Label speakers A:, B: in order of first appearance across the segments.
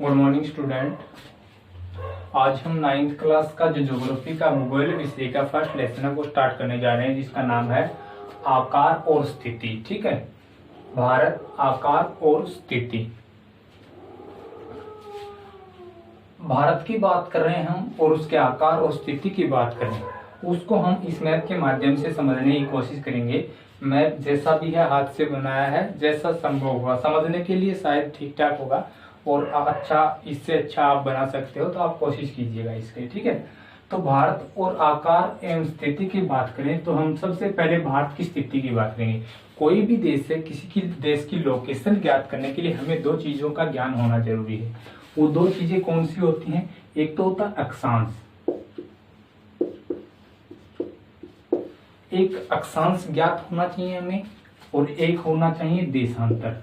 A: Good morning student. आज हम 9th class का जो ज्योग्राफी का भूगोल विषय का फर्स्ट लेसन को स्टार्ट करने जा रहे हैं, जिसका नाम है आकार और स्थिति। ठीक है, भारत, आकार और स्थिति। भारत की बात कर रहे हैं हम और उसके आकार और स्थिति की बात करें, उसको हम इस मैप के माध्यम से समझने की कोशिश करेंगे। मैप जैसा भी है हाथ से बनाया है, जैसा संभव होगा समझने के लिए शायद ठीक ठाक होगा, और अच्छा इससे अच्छा आप बना सकते हो तो आप कोशिश कीजिएगा इसके। ठीक है, तो भारत और आकार एवं स्थिति की बात करें तो हम सबसे पहले भारत की स्थिति की बात करेंगे। कोई भी देश से किसी की देश की लोकेशन ज्ञात करने के लिए हमें दो चीजों का ज्ञान होना जरूरी है। वो दो चीजें कौन सी होती हैं? एक तो होता है अक्षांश, एक अक्षांश ज्ञात होना चाहिए हमें, और एक होना चाहिए देशांतर।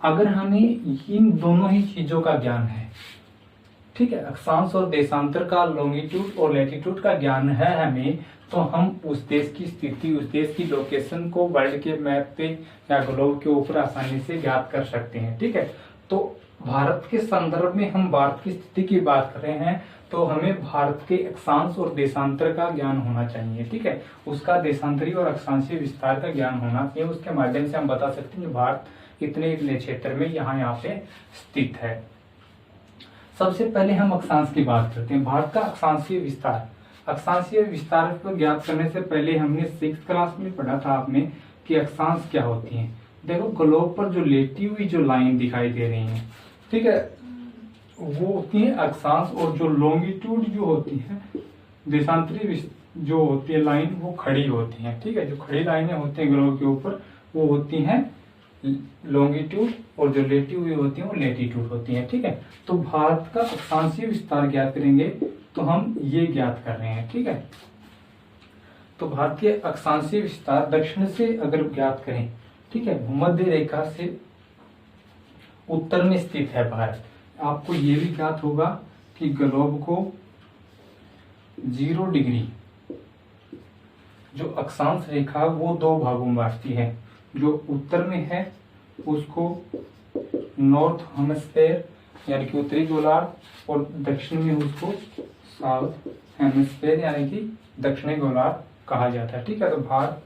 A: अगर हमें इन दोनों ही चीजों का ज्ञान है, ठीक है, अक्षांश और देशांतर का, लॉन्गिट्यूड और लैटिट्यूड का ज्ञान है हमें, तो हम उस देश की स्थिति, उस देश की लोकेशन को वर्ल्ड के मैप पे या ग्लोब के ऊपर आसानी से ज्ञात कर सकते हैं। ठीक है, तो भारत के संदर्भ में हम भारत की स्थिति की बात कर रहे हैं तो हमें भारत के अक्षांश और देशांतर का ज्ञान होना चाहिए। ठीक है, उसका देशांतरी और अक्षांशीय विस्तार का ज्ञान होना चाहिए। उसके माध्यम से हम बता सकते हैं कि भारत इतने इतने क्षेत्र में यहाँ पे स्थित है। सबसे पहले हम अक्षांश की बात करते हैं। भारत का अक्षांशीय विस्तार, अक्षांशीय विस्तार को ज्ञात करने से पहले हमने 6th क्लास में पढ़ा था आपने कि अक्षांश क्या होती हैं। देखो, ग्लोब पर जो लेटी हुई जो लाइन दिखाई दे रही है, ठीक है, वो होती है अक्षांश, और जो लॉन्गिट्यूड जो होती है, देशांतरी जो होती है लाइन, वो खड़ी होती है। ठीक है, जो खड़ी लाइनें होती हैं ग्लोब के ऊपर वो होती हैं लॉन्गिट्यूड, और जो लेटी हुई होती है वो लैटिट्यूड होती है। ठीक है, तो भारत का अक्षांशीय विस्तार ज्ञात करेंगे तो हम ये ज्ञात कर रहे हैं। ठीक है, तो भारत के अक्षांशीय विस्तार दक्षिण से अगर ज्ञात करें, ठीक है, भूमध्य रेखा से उत्तर में स्थित है भारत। आपको ये भी ज्ञात होगा कि ग्लोब को 0 डिग्री जो अक्षांश रेखा वो दो भागों में बांटती है। जो उत्तर में है उसको नॉर्थ हेमिस्फेयर यानी कि उत्तरी गोलार्ध, और दक्षिण में उसको साउथ हेमिस्फेयर यानी कि दक्षिणी गोलार्ध कहा जाता है। ठीक है, तो भारत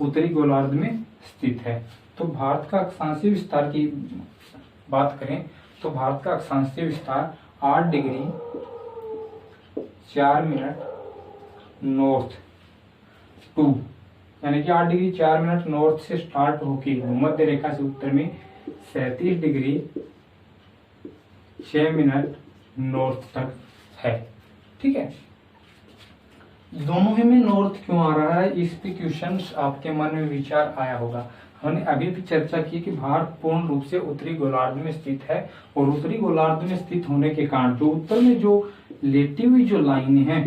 A: उत्तरी गोलार्ध में स्थित है। तो भारत का अक्षांशीय विस्तार की बात करें तो भारत का अक्षांशीय विस्तार 8 डिग्री 4 मिनट नॉर्थ टू, यानी कि 8 डिग्री 4 मिनट नॉर्थ से स्टार्ट होकर भूमध्य रेखा से उत्तर में 37 डिग्री 6 मिनट नॉर्थ तक है। ठीक है, दोनों ही में नॉर्थ क्यों आ रहा है, इस पे क्वेश्चन आपके मन में विचार आया होगा। हमने अभी भी चर्चा की कि भारत पूर्ण रूप से उत्तरी गोलार्ध में स्थित है, और उत्तरी गोलार्ध में स्थित होने के कारण जो उत्तर में जो लेटी हुई जो लाइन है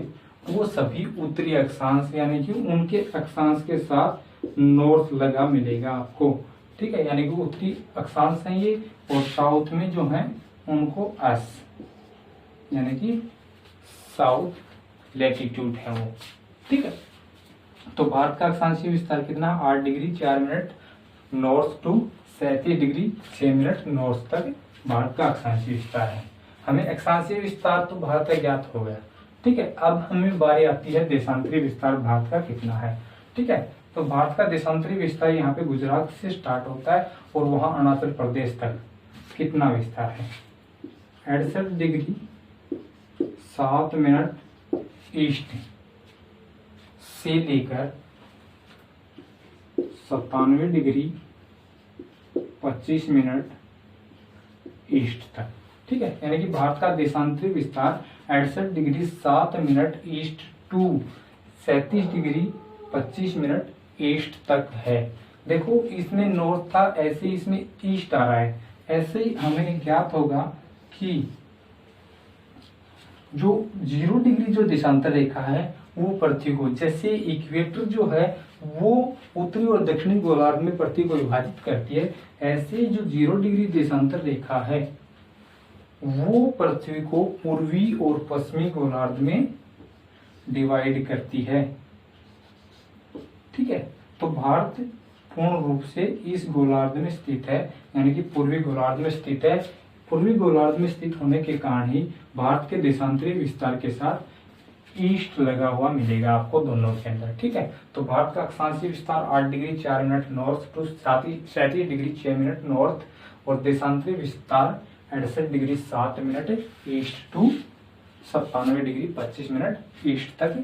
A: वो सभी उत्तरी अक्षांश यानी कि उनके अक्षांश के साथ नॉर्थ लगा मिलेगा आपको। ठीक है, यानी कि उत्तरी अक्षांश है ये, और साउथ में जो है उनको एस यानी कि साउथ लैटिट्यूड है वो। ठीक है, तो भारत का अक्षांशीय विस्तार कितना? 8 degree 4 minute north to 37 degree 6 minute north तक भारत का अक्षांशीय विस्तार है। हमें अक्षांशीय विस्तार तो भारत का ज्ञात हो गया। ठीक है, अब हमें बारी आती है देशांतरी विस्तार भारत का कितना है। ठीक है, तो भारत का देशांतरी विस्तार यहाँ पे गुजरात से स्टार्ट होता है और वहां अरुणाचल प्रदेश तक कितना विस्तार है? 68 डिग्री 7 मिनट ईस्ट से लेकर 97 डिग्री 25 मिनट ईस्ट तक। ठीक है, यानी कि भारत का देशांतरी विस्तार 68 degree 7 minute east to 37 degree 25 minute east तक है। देखो, इसमें नॉर्थ था, ऐसे इसमें ईस्ट आ रहा है। ऐसे ही हमें ज्ञात होगा कि जो 0 डिग्री जो देशांतर रेखा है वो पृथ्वी को, जैसे इक्वेटर जो है वो उत्तरी और दक्षिणी गोलार्ध में पृथ्वी को विभाजित करती है, ऐसे जो 0 डिग्री देशांतर रेखा है वो पृथ्वी को पूर्वी और पश्चिमी गोलार्ध में डिवाइड करती है। ठीक है, तो भारत पूर्ण रूप से इस गोलार्ध में स्थित है, यानी कि पूर्वी गोलार्ध में स्थित है। पूर्वी गोलार्ध में स्थित होने के कारण ही भारत के देशांतरी विस्तार के साथ ईस्ट लगा हुआ मिलेगा आपको दोनों के अंदर। ठीक है, तो भारत का अक्षांशीय विस्तार 8 degree 4 minute north to 37 degree 6 minute north, और देशांतरी विस्तार 68 degree 7 minute east to 97 degree 25 minute east तक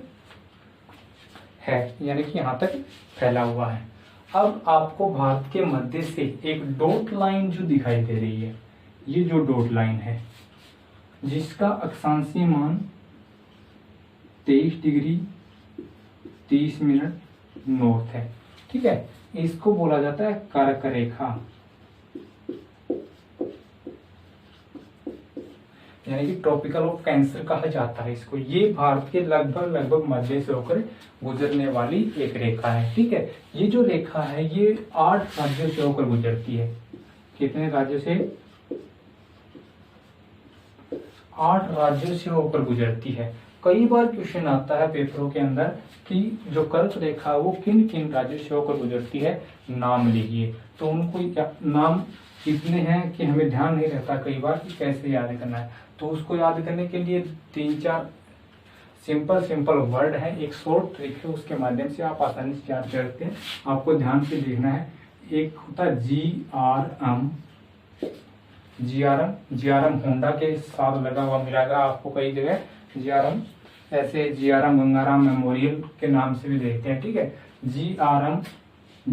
A: है, यानी कि यहाँ तक फैला हुआ है। अब आपको भारत के मध्य से एक डॉट लाइन जो दिखाई दे रही है, ये जो डॉट लाइन है जिसका अक्षांशीय मान 23 डिग्री 30 मिनट नॉर्थ है। ठीक है, इसको बोला जाता है कर्क रेखा, यानी कि ट्रॉपिकल ऑफ कैंसर कहा जाता है इसको। ये भारत के लगभग मध्य से होकर गुजरने वाली एक रेखा है। ठीक है, ये जो रेखा है ये 8 राज्यों से होकर गुजरती है। कितने राज्यों से? 8 राज्यों से होकर गुजरती है। कई बार क्वेश्चन आता है पेपरों के अंदर कि जो कर्क रेखा वो किन किन राज्यों से होकर गुजरती है, नाम लिखिए। तो उनको नाम इतने हैं कि हमें ध्यान नहीं रहता कई बार कि कैसे याद करना है। तो उसको याद करने के लिए 3-4 सिंपल वर्ड है, एक शॉर्ट ट्रिक है, उसके माध्यम से आप आसानी से याद कर सकते हैं। आपको ध्यान से देखना है। एक होता है जीआरएम होंडा के साथ लगा हुआ मिलेगा आपको कई जगह। जीआरएम ऐसे जीआरएम गंगाराम मेमोरियल के नाम से भी देखते हैं। ठीक है, GRM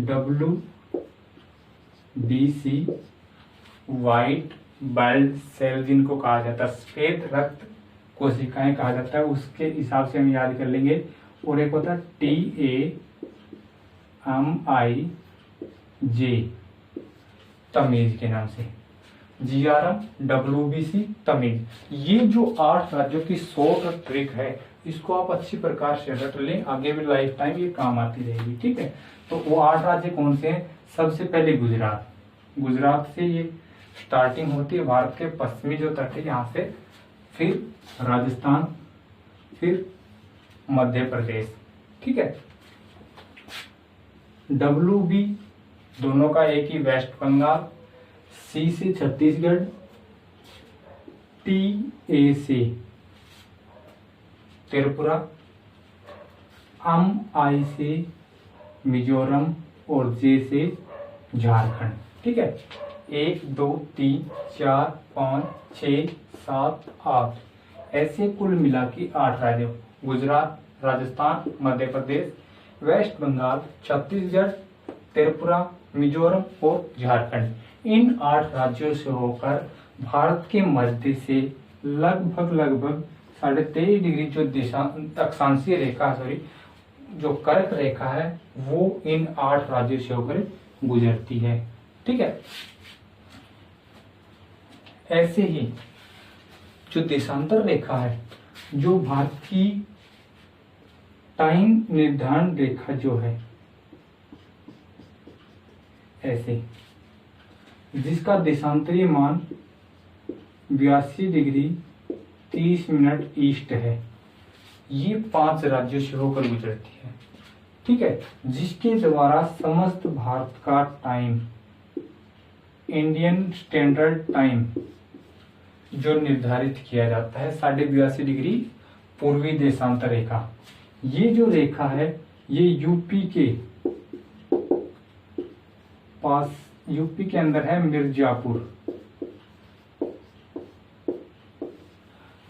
A: WBC white blood cell जिनको कहा जाता है, सफेद रक्त कोशिकाएं कहा जाता है, उसके हिसाब से हम याद कर लेंगे। और एक होता है TAMIJ तमीज के नाम से, जीआरएम WBC तमीज। ये जो 8 राज्यों की शॉर्ट ट्रिक है इसको आप अच्छी प्रकार से रट लें, आगे भी लाइफ टाइम ये काम आती रहेगी। ठीक है, तो वो 8 राज्य कौन से हैं? सबसे पहले गुजरात से ये स्टार्टिंग होती है, भारत के पश्चिमी जो तट है यहाँ से, फिर राजस्थान, फिर मध्य प्रदेश। ठीक है, WB दोनों का एक ही, वेस्ट बंगाल, C से छत्तीसगढ़, TA से त्रिपुरा, MI से मिजोरम और J से झारखंड। ठीक है, 1 2 3 4 5 6 7 8 ऐसे कुल मिला के 8 राज्य, गुजरात, राजस्थान, मध्य प्रदेश, वेस्ट बंगाल, छत्तीसगढ़, त्रिपुरा, मिजोरम और झारखंड। इन 8 राज्यों से होकर भारत के मध्य से लगभग 23.5 डिग्री जो अक्षांशीय रेखा जो कर्क रेखा है वो इन 8 राज्यों से होकर गुजरती है। ठीक है, ऐसे ही जो देशांतर रेखा है, जो भारत की टाइम निर्धारण रेखा जो है, ऐसे जिसका देशांतरीय मान 82 डिग्री 30 मिनट ईस्ट है, ये 5 राज्यों से होकर गुजरती है। ठीक है, जिसके द्वारा समस्त भारत का टाइम, इंडियन स्टैंडर्ड टाइम जो निर्धारित किया जाता है 82.5 डिग्री पूर्वी देशांतर रेखा। ये जो रेखा है ये यूपी के पास, यूपी के अंदर है मिर्जापुर,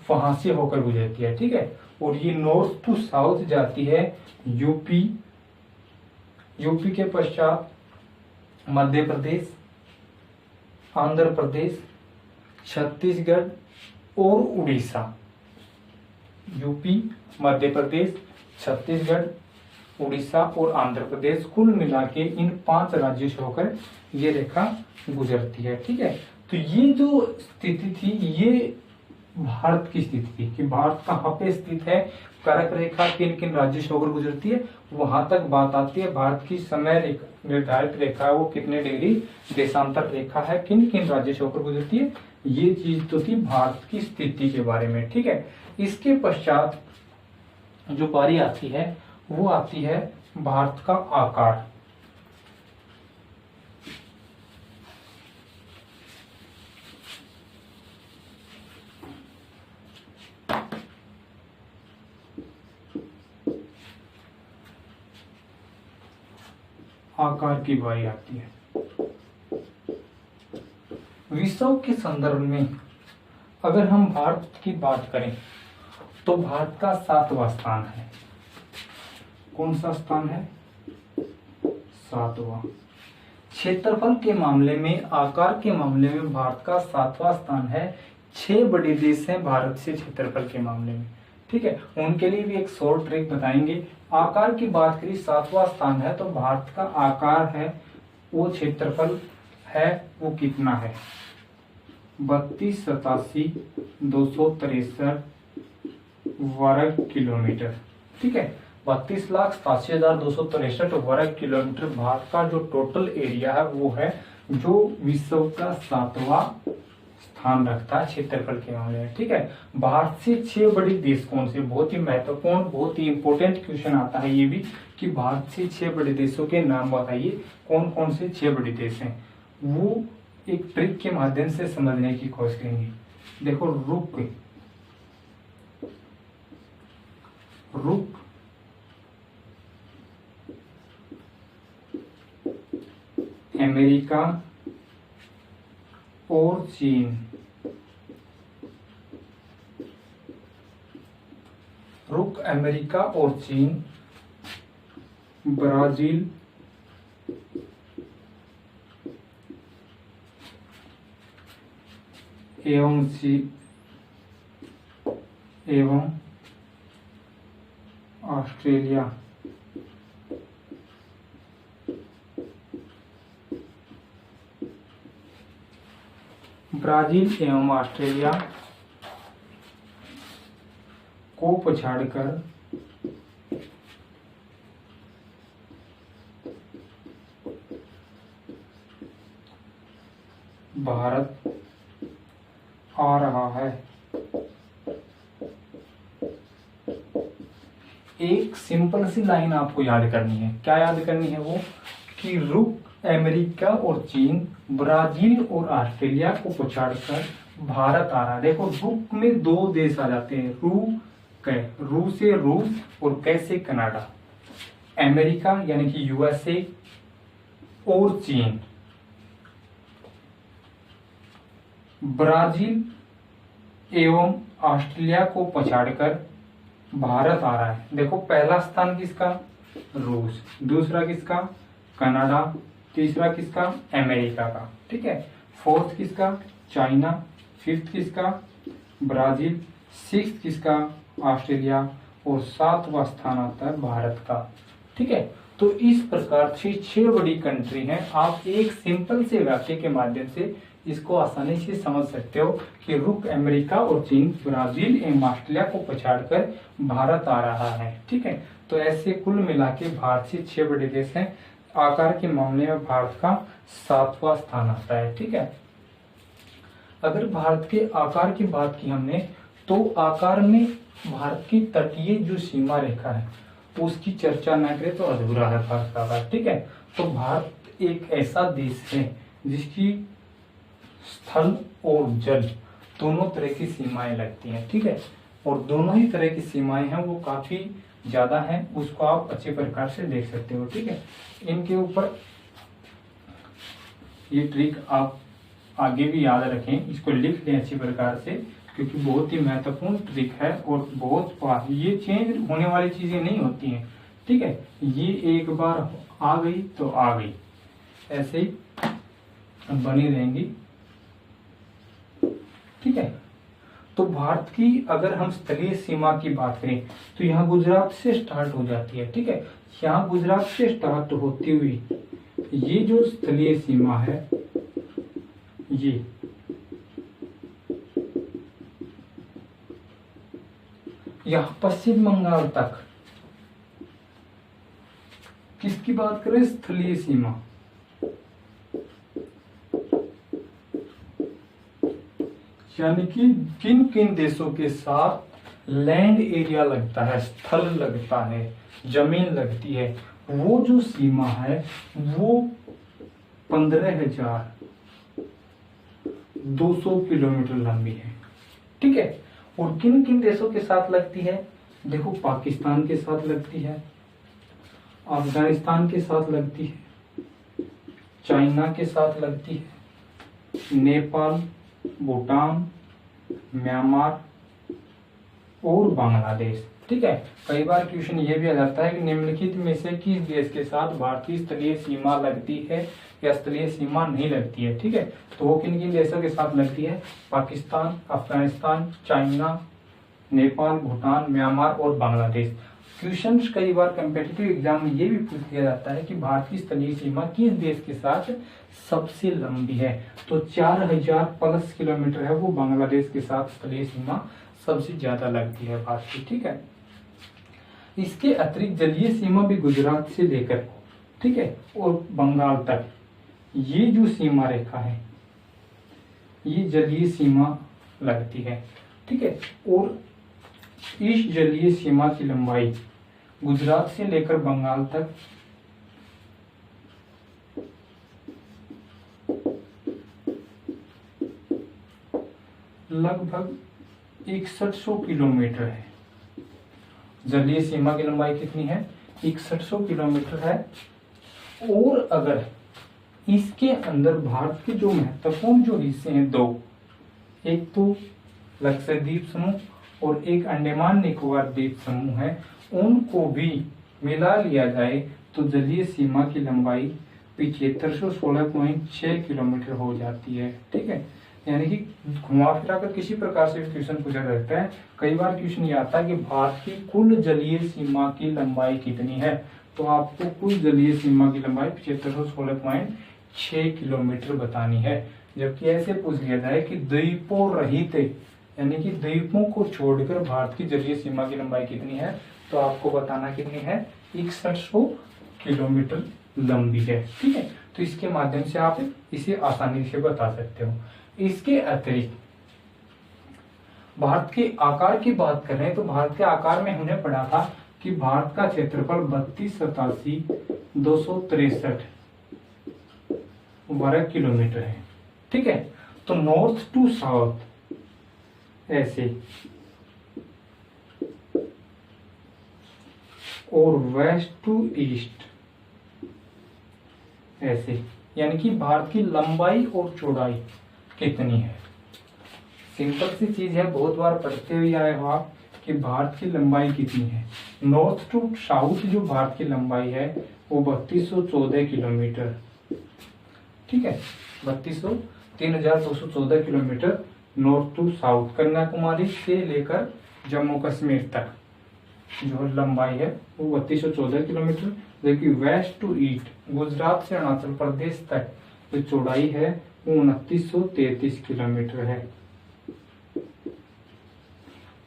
A: वहां से होकर गुजरती है। ठीक है, और ये नॉर्थ टू साउथ जाती है यूपी के पश्चात मध्य प्रदेश, आंध्र प्रदेश, छत्तीसगढ़ और उड़ीसा। यूपी, मध्य प्रदेश, छत्तीसगढ़, उड़ीसा और आंध्र प्रदेश, कुल मिला के इन 5 राज्यों से होकर ये रेखा गुजरती है। ठीक है, तो ये जो स्थिति थी ये भारत की स्थिति थी कि भारत कहाँ पे स्थित है, कर्क रेखा किन किन राज्यों से होकर गुजरती है, वहां तक बात आती है। भारत की समय निर्धारित रेखा है वो कितने डिग्री देशांतर रेखा है, किन किन राज्यों से होकर गुजरती है, ये चीज तो थी भारत की स्थिति के बारे में। ठीक है, इसके पश्चात जो बारी आती है वो आती है भारत का आकार। आकार की बारी आती है। विश्व के संदर्भ में अगर हम भारत की बात करें तो भारत का 7वां स्थान है। कौन सा स्थान है? 7वां। क्षेत्रफल के मामले में, आकार के मामले में भारत का 7वां स्थान है। 6 बड़े देश हैं भारत से क्षेत्रफल के मामले में, ठीक है। उनके लिए भी एक शॉर्ट ट्रिक बताएंगे। आकार की बात करें 7वां स्थान है, तो भारत का आकार है वो क्षेत्रफल है वो कितना है? 32,87,263 वर्ग किलोमीटर, ठीक है। 32,87,263 वर्ग किलोमीटर भारत का जो टोटल एरिया है वो है, जो विश्व का 7वां स्थान रखता है क्षेत्रफल के मामले में, ठीक है। भारत से 6 बड़े देश कौन से? बहुत ही महत्वपूर्ण, बहुत ही इंपॉर्टेंट क्वेश्चन आता है ये भी, कि भारत से 6 बड़े देशों के नाम बताइए, कौन कौन से 6 बड़े देश हैं। वो एक ट्रिक के माध्यम से समझने की कोशिश करेंगे। देखो, रुक अमेरिका और चीन, रुक अमेरिका और चीन, ब्राजील, एवं ऑस्ट्रेलिया। ब्राजील एवं ऑस्ट्रेलिया को पछाड़कर भारत आ रहा है। एक सिंपल सी लाइन आपको याद करनी है। क्या याद करनी है? वो कि रुक अमेरिका और चीन, ब्राजील और ऑस्ट्रेलिया को पछाड़कर भारत आ रहा है। देखो, रुक में 2 देश आ जाते हैं, रू से रूस और कैसे कनाडा। अमेरिका यानी कि यूएसए और चीन, ब्राजील एवं ऑस्ट्रेलिया को पछाड़कर भारत आ रहा है। देखो, पहला स्थान किसका? रूस, दूसरा किसका? कनाडा, तीसरा किसका? अमेरिका का, ठीक है। फोर्थ किसका? चाइना, फिफ्थ किसका? ब्राजील, सिक्स्थ किसका? ऑस्ट्रेलिया, और 7वां स्थान आता है भारत का, ठीक है। तो इस प्रकार से 6 बड़ी कंट्री हैं। आप एक सिंपल से वाक्य के माध्यम से इसको आसानी से समझ सकते हो कि रुक अमेरिका और चीन, ब्राजील एवं ऑस्ट्रेलिया को पछाड़कर भारत आ रहा है, ठीक है। तो ऐसे कुल मिला के भारत से 6 बड़े देश हैं। आकार के मामले में भारत का 7वां स्थान आता है, ठीक है। अगर भारत के आकार की बात की हमने, तो आकार में भारत की तटीय जो सीमा रेखा है उसकी चर्चा न करें तो अधूरा है भारत का आकार, ठीक है। तो भारत एक ऐसा देश है जिसकी स्थल और जल दोनों तरह की सीमाएं लगती हैं, ठीक है। और दोनों ही तरह की सीमाएं हैं वो काफी ज्यादा हैं, उसको आप अच्छे प्रकार से देख सकते हो, ठीक है। इनके ऊपर ये ट्रिक आप आगे भी याद रखें, इसको लिख लें अच्छी प्रकार से, क्योंकि बहुत ही महत्वपूर्ण ट्रिक है और बहुत बार ये चेंज होने वाली चीजें नहीं होती हैं, ठीक है। ये एक बार आ गई तो आ गई, ऐसे ही बनी रहेंगी, ठीक है। तो भारत की अगर हम स्थलीय सीमा की बात करें तो यहाँ गुजरात से स्टार्ट हो जाती है, ठीक है। यहाँ गुजरात से स्टार्ट होती हुई ये जो स्थलीय सीमा है ये यहाँ पश्चिम बंगाल तक, किसकी बात करें? स्थलीय सीमा। यानी कि किन किन देशों के साथ लैंड एरिया लगता है, स्थल लगता है, जमीन लगती है, वो जो सीमा है वो 15,200 किलोमीटर लंबी है, ठीक है। और किन किन देशों के साथ लगती है? देखो, पाकिस्तान के साथ लगती है, अफगानिस्तान के साथ लगती है, चाइना के साथ लगती है, नेपाल, भूटान, म्यांमार और बांग्लादेश। ठीक है, कई बार क्वेश्चन ये भी आ जाता है कि निम्नलिखित में से किस देश के साथ भारतीय स्थलीय सीमा लगती है या स्थलीय सीमा नहीं लगती है। ठीक है, तो वो किन किन देशों के साथ लगती है? पाकिस्तान, अफगानिस्तान, चाइना, नेपाल, भूटान, म्यांमार और बांग्लादेश। क्वेश्चन कई बार कम्पिटिटिव एग्जाम में ये भी पूछ लिया जाता है कि भारतीय स्थलीय सीमा किस देश के साथ सबसे लंबी है, तो 4000 प्लस किलोमीटर है, वो बांग्लादेश के साथ स्थलीय सीमा सबसे ज्यादा लगती है भारत की। ठीक है, इसके अतिरिक्त जलीय सीमा भी गुजरात से लेकर, ठीक है, और बंगाल तक ये जो सीमा रेखा है ये जलीय सीमा लगती है। ठीक है, और इस जलीय सीमा की लंबाई गुजरात से लेकर बंगाल तक लगभग 6100 किलोमीटर है। जलीय सीमा की लंबाई कितनी है? 6100 किलोमीटर है। और अगर इसके अंदर भारत के जो महत्वपूर्ण जो हिस्से हैं दो, एक तो लक्षद्वीप समूह और एक अंडमान निकोबार द्वीप समूह है, उनको भी मिला लिया जाए तो जलीय सीमा की लंबाई 7516.6 किलोमीटर हो जाती है। ठीक है, यानी कि घुमा फिरा कर किसी प्रकार से क्वेश्चन पूछा जाता है। कई बार क्वेश्चन ये आता है कि भारत की कुल जलीय सीमा की लंबाई कितनी है, तो आपको कुल जलीय सीमा की लंबाई 7516.6 किलोमीटर बतानी है। जबकि ऐसे पूछ लिया जाए कि द्वीपों रहित, यानी कि द्वीपों को छोड़कर भारत की जलीय सीमा की लंबाई कितनी है, तो आपको बताना कितनी है? 6100 किलोमीटर लंबी है। ठीक है, तो इसके माध्यम से आप इसे आसानी से बता सकते हो। इसके अतिरिक्त भारत के आकार की बात कर रहे हैं तो भारत के आकार में हमने पढ़ा था कि भारत का क्षेत्रफल 32,87,263 वर्ग किलोमीटर है। ठीक है, तो नॉर्थ टू साउथ ऐसे और वेस्ट टू ईस्ट ऐसे, यानी कि भारत की लंबाई और चौड़ाई कितनी है। सिंपल सी चीज है, बहुत बार पढ़ते हुए आए हो आप कि भारत की लंबाई कितनी है। नॉर्थ टू साउथ जो भारत की लंबाई है वो 3214 किलोमीटर। ठीक है, 3214 kilometre north to south, Kanyakumari से लेकर जम्मू कश्मीर तक जो लंबाई है वो 3214 किलोमीटर। जबकि वेस्ट टू ईस्ट गुजरात से अरुणाचल प्रदेश तक जो चौड़ाई है वो 2933 किलोमीटर है।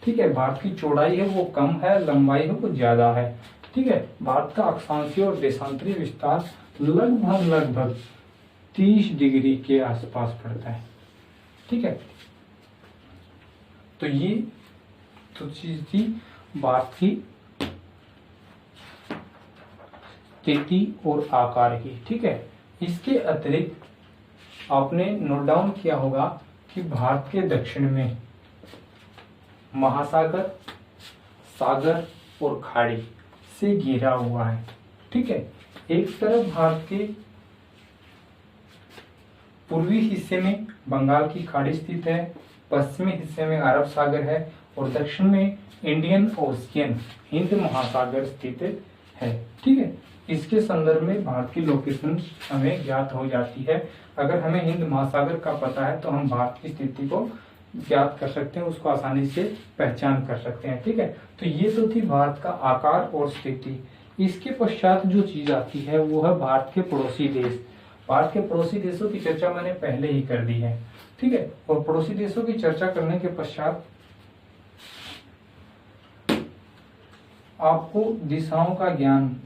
A: ठीक है, भारत की चौड़ाई है वो कम है, लंबाई है वो ज्यादा है। ठीक है, भारत का अक्षांशीय और देशांतरीय विस्तार लगभग 30 डिग्री के आसपास पड़ता है। ठीक है, तो ये तो चीज थी भारत की स्थिति और आकार की। ठीक है, इसके अतिरिक्त आपने नोट डाउन किया होगा कि भारत के दक्षिण में महासागर, सागर और खाड़ी से घिरा हुआ है। ठीक है, एक तरफ भारत के पूर्वी हिस्से में बंगाल की खाड़ी स्थित है, पश्चिमी हिस्से में अरब सागर है और दक्षिण में इंडियन ओशियन, हिंद महासागर स्थित है। ठीक है, इसके संदर्भ में भारत की लोकेशन हमें ज्ञात हो जाती है। अगर हमें हिंद महासागर का पता है तो हम भारत की स्थिति को ज्ञात कर सकते हैं, उसको आसानी से पहचान कर सकते हैं। ठीक है, तो ये तो थी भारत का आकार और स्थिति। इसके पश्चात जो चीज आती है वो है भारत के पड़ोसी देश। भारत के पड़ोसी देशों की चर्चा मैंने पहले ही कर दी है। ठीक है, और पड़ोसी देशों की चर्चा करने के पश्चात आपको दिशाओं का ज्ञान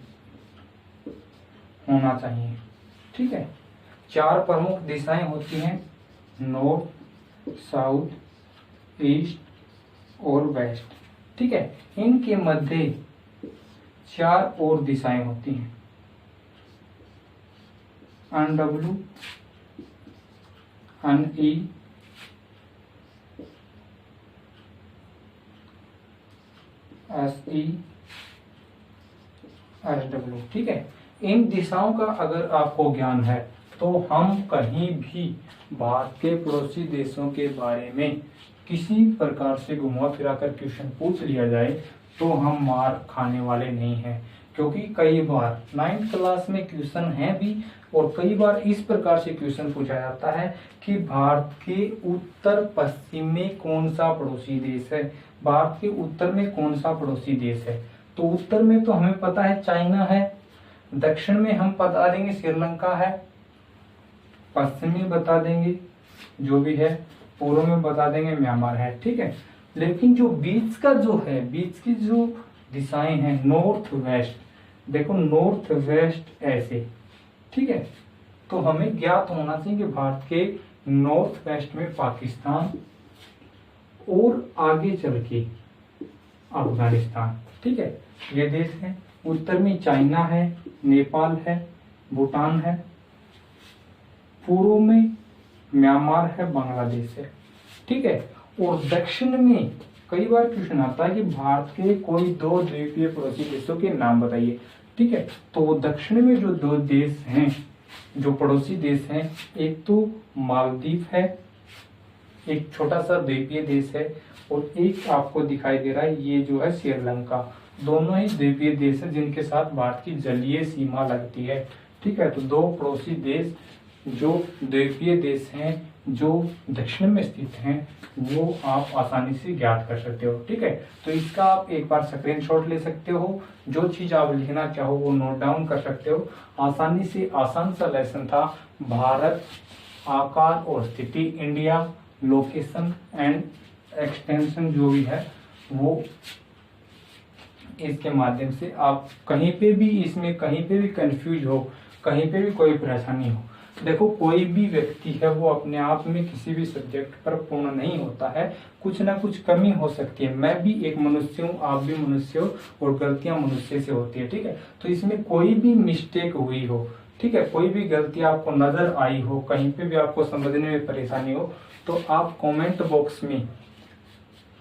A: होना चाहिए। ठीक है, 4 प्रमुख दिशाएं होती हैं, नॉर्थ, साउथ, ईस्ट और वेस्ट। ठीक है, इनके मध्य 4 और दिशाएं होती हैं, अनडब्ल्यू, अनई, एसई, एसडब्ल्यू। ठीक है, इन दिशाओं का अगर आपको ज्ञान है तो हम कहीं भी भारत के पड़ोसी देशों के बारे में किसी प्रकार से घुमा फिरा कर क्वेश्चन पूछ लिया जाए तो हम मार खाने वाले नहीं हैं, क्योंकि कई बार 9th क्लास में क्वेश्चन है भी और कई बार इस प्रकार से क्वेश्चन पूछा जाता है कि भारत के उत्तर पश्चिम में कौन सा पड़ोसी देश है, भारत के उत्तर में कौन सा पड़ोसी देश है। तो उत्तर में तो हमें पता है चाइना है, दक्षिण में हम बता देंगे श्रीलंका है, पश्चिम में बता देंगे जो भी है, पूर्व में बता देंगे म्यांमार है, ठीक है। लेकिन जो बीच का जो है, बीच की जो दिशाएं हैं नॉर्थ वेस्ट, देखो नॉर्थ वेस्ट ऐसे, ठीक है। तो हमें ज्ञात होना चाहिए कि भारत के नॉर्थ वेस्ट में पाकिस्तान और आगे चल के अफगानिस्तान, ठीक है, ये देश है। उत्तर में चाइना है, नेपाल है, भूटान है, पूर्व में म्यांमार है, बांग्लादेश है, ठीक है। और दक्षिण में कई बार क्वेश्चन आता है कि भारत के कोई 2 द्वीपीय पड़ोसी देशों के नाम बताइए, ठीक है। तो दक्षिण में जो 2 देश हैं, जो पड़ोसी देश हैं, एक तो मालदीव है, एक छोटा सा द्वीपीय देश है, और एक आपको दिखाई दे रहा है ये जो है श्रीलंका। दोनों ही द्वीपीय देश है जिनके साथ भारत की जलीय सीमा लगती है, ठीक है। तो 2 पड़ोसी देश जो द्वीपीय देश हैं जो दक्षिण में स्थित हैं वो आप आसानी से ज्ञात कर सकते हो, ठीक है। तो इसका आप एक बार स्क्रीनशॉट ले सकते हो, जो चीज आप लिखना चाहो वो नोट डाउन कर सकते हो आसानी से। आसान सा लेसन था, भारत, आकार और स्थिति, इंडिया, लोकेशन एंड एक्सटेंशन जो भी है वो, इसके माध्यम से आप कहीं पे भी इसमें कहीं पे भी कंफ्यूज हो, कहीं पे भी कोई परेशानी हो, देखो कोई भी व्यक्ति है वो अपने आप में किसी भी सब्जेक्ट पर पूर्ण नहीं होता है, कुछ ना कुछ कमी हो सकती है। मैं भी एक मनुष्य हूँ, आप भी मनुष्य हो, और गलतियां मनुष्य से होती है, ठीक है। तो इसमें कोई भी मिस्टेक हुई हो, ठीक है, कोई भी गलती आपको नजर आई हो, कहीं पे भी आपको समझने में परेशानी हो, तो आप कमेंट बॉक्स में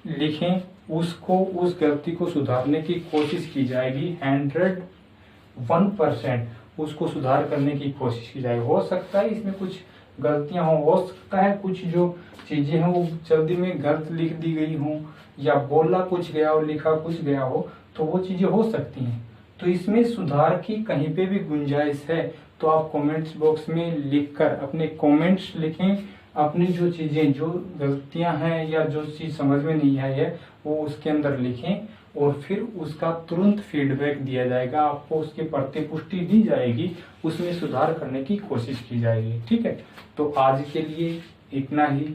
A: लिखें, उसको उस गलती को सुधारने की कोशिश की जाएगी। 101% उसको सुधार करने की कोशिश की जाएगी। हो सकता है इसमें कुछ गलतियां हो सकता है कुछ जो चीजें हैं वो जल्दी में गलत लिख दी गई हो, या बोला कुछ गया हो, लिखा कुछ गया हो, तो वो चीजें हो सकती हैं। तो इसमें सुधार की कहीं पे भी गुंजाइश है तो आप कमेंट्स बॉक्स में लिखकर अपने कमेंट्स लिखें, अपनी जो चीजें, जो गलतियां हैं या जो चीज समझ में नहीं आई है वो उसके अंदर लिखें, और फिर उसका तुरंत फीडबैक दिया जाएगा, आपको उसकी प्रतिपुष्टि दी जाएगी, उसमें सुधार करने की कोशिश की जाएगी, ठीक है। तो आज के लिए इतना ही।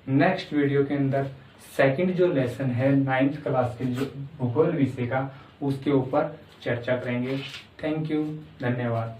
A: नेक्स्ट वीडियो के अंदर सेकंड जो लेसन है 9th क्लास के जो भूगोल विषय का, उसके ऊपर चर्चा करेंगे। थैंक यू, धन्यवाद।